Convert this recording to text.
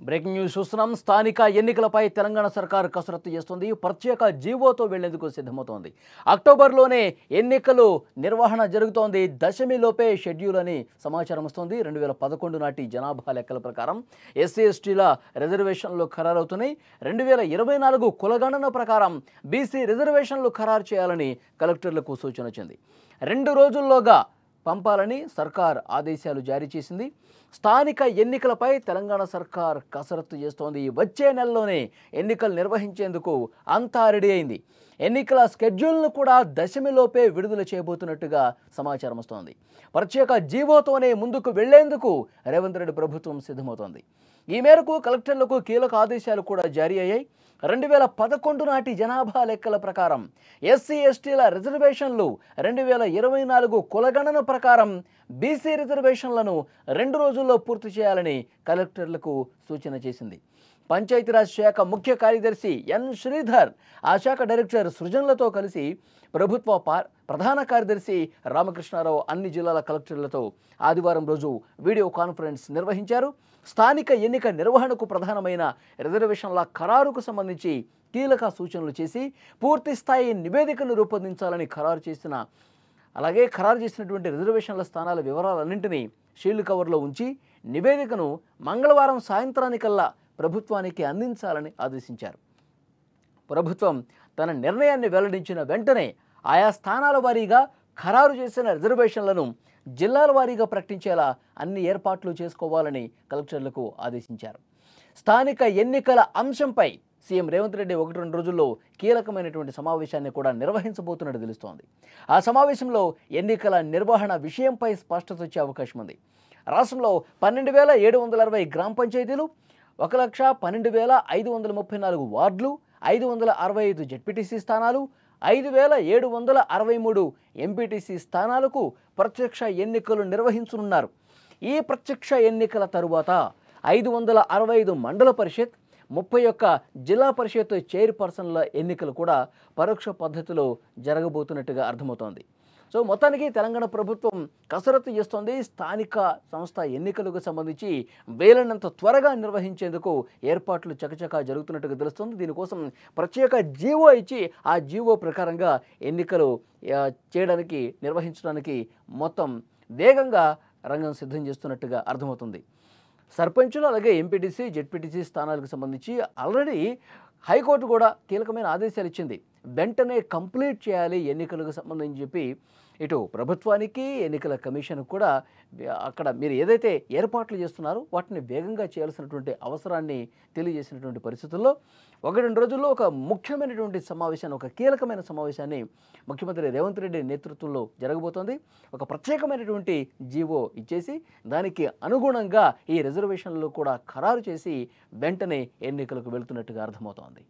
Breaking news చూస్తున్నాం. స్థానిక ఎన్నికలపై తెలంగాణ సర్కార్ కసరత్తు చేస్తుంది. ప్రత్యేక జీవోతో వెళ్లేందుకు సిద్ధమవుతోంది. అక్టోబర్లోనే ఎన్నికలు నిర్వహణ జరుగుతోంది. దశమిలోపే షెడ్యూల్ అని సమాచారం వస్తోంది. 2011 నాటి జనాభా లెక్కల ప్రకారం ఎస్సీ ఎస్టీల రిజర్వేషన్లు ఖరారవుతున్నాయి. 2024 కులగణన ప్రకారం బీసీ రిజర్వేషన్లు ఖరారు చేయాలని కలెక్టర్లకు సూచన వచ్చింది. 2 రోజుల్లోగా పంపాలని సర్కార్ ఆదేశాలు జారీ చేసింది. స్థానిక ఎన్నికలపై తెలంగాణ సర్కార్ కసరత్తు చేస్తోంది. వచ్చే నెలలోనే ఎన్నికలు నిర్వహించేందుకు అంతా రెడీ అయింది. ఎన్నికల స్కెడ్యూల్ను కూడా దశమిలోపే విడుదల చేయబోతున్నట్టుగా సమాచారం వస్తోంది. ప్రత్యేక జీవోతోనే ముందుకు వెళ్లేందుకు రేవంత్ రెడ్డి ప్రభుత్వం సిద్ధమవుతోంది. ఈ మేరకు కలెక్టర్లకు కీలక ఆదేశాలు కూడా జారీ అయ్యాయి. 2011 నాటి జనాభా లెక్కల ప్రకారం ఎస్సీ ఎస్టీల రిజర్వేషన్లు 2024 కులగణన ప్రకారం బీసీ రిజర్వేషన్లను 2 రోజుల్లో పూర్తి చేయాలని కలెక్టర్లకు సూచన చేసింది. పంచాయతీరాజ్ శాఖ ముఖ్య కార్యదర్శి ఎన్ శ్రీధర్, ఆ శాఖ డైరెక్టర్ సృజన్లతో కలిసి ప్రభుత్వ ప్రధాన కార్యదర్శి రామకృష్ణారావు అన్ని జిల్లాల కలెక్టర్లతో ఆదివారం రోజు వీడియో కాన్ఫరెన్స్ నిర్వహించారు. స్థానిక ఎన్నిక నిర్వహణకు ప్రధానమైన రిజర్వేషన్ల ఖరారుకు సంబంధించి కీలక సూచనలు చేసి పూర్తి స్థాయి నివేదికను రూపొందించాలని ఖరారు చేసినటువంటి రిజర్వేషన్ల స్థానాల వివరాలన్నింటినీ షీల్డ్ కవర్లో ఉంచి నివేదికను మంగళవారం సాయంత్రానికల్లా ప్రభుత్వానికి అందించాలని ఆదేశించారు. ప్రభుత్వం తన నిర్ణయాన్ని వెల్లడించిన వెంటనే ఆయా స్థానాల వారీగా ఖరారు చేసిన రిజర్వేషన్లను జిల్లాల వారీగా ప్రకటించేలా అన్ని ఏర్పాట్లు చేసుకోవాలని కలెక్టర్లకు ఆదేశించారు. స్థానిక ఎన్నికల అంశంపై సీఎం రేవంత్ రెడ్డి 1-2 రోజుల్లో కీలకమైనటువంటి సమావేశాన్ని కూడా నిర్వహించబోతున్నట్టు తెలుస్తోంది. ఆ సమావేశంలో ఎన్నికల నిర్వహణ విషయంపై స్పష్టత వచ్చే అవకాశం ఉంది. రాష్ట్రంలో 12,760 గ్రామ పంచాయతీలు, 1,12,534 వార్డులు, 565 జెడ్పీటీసీ స్థానాలు, 5,763 ఎంపీటీసీ స్థానాలకు ప్రత్యక్ష ఎన్నికలు నిర్వహించనున్నారు. ఈ ప్రత్యక్ష ఎన్నికల తరువాత 565 మండల పరిషత్, 31 జిల్లా పరిషత్ చైర్పర్సన్ల ఎన్నికలు కూడా పరోక్ష పద్ధతిలో జరగబోతున్నట్టుగా అర్థమవుతోంది. సో మొత్తానికి తెలంగాణ ప్రభుత్వం కసరత్తు చేస్తోంది. స్థానిక సంస్థ ఎన్నికలకు సంబంధించి వీలైనంత త్వరగా నిర్వహించేందుకు ఏర్పాట్లు చకచకా జరుగుతున్నట్టుగా తెలుస్తుంది. దీనికోసం ప్రత్యేక జీవో ఇచ్చి ఆ జీవో ప్రకారంగా ఎన్నికలు నిర్వహించడానికి మొత్తం వేగంగా రంగం సిద్ధం చేస్తున్నట్టుగా అర్థమవుతుంది. సర్పంచులు అలాగే ఎంపీటీసీ జెడ్పీటీసీ స్థానాలకు సంబంధించి ఆల్రెడీ హైకోర్టు కూడా కీలకమైన ఆదేశాలు ఇచ్చింది. వెంటనే కంప్లీట్ చేయాలి ఎన్నికలకు సంబంధించి చెప్పి ఇటు ప్రభుత్వానికి ఎన్నికల కమిషన్ కూడా అక్కడ మీరు ఏదైతే ఏర్పాట్లు చేస్తున్నారో వాటిని వేగంగా చేయాల్సినటువంటి అవసరాన్ని తెలియజేసినటువంటి పరిస్థితుల్లో 1-2 రోజుల్లో ఒక ముఖ్యమైనటువంటి సమావేశాన్ని, ఒక కీలకమైన సమావేశాన్ని ముఖ్యమంత్రి రేవంత్ రెడ్డి నేతృత్వంలో జరగబోతోంది. ఒక ప్రత్యేకమైనటువంటి జీవో ఇచ్చేసి దానికి అనుగుణంగా ఈ రిజర్వేషన్లు కూడా ఖరారు చేసి వెంటనే ఎన్నికలకు వెళ్తున్నట్టుగా అర్థమవుతోంది.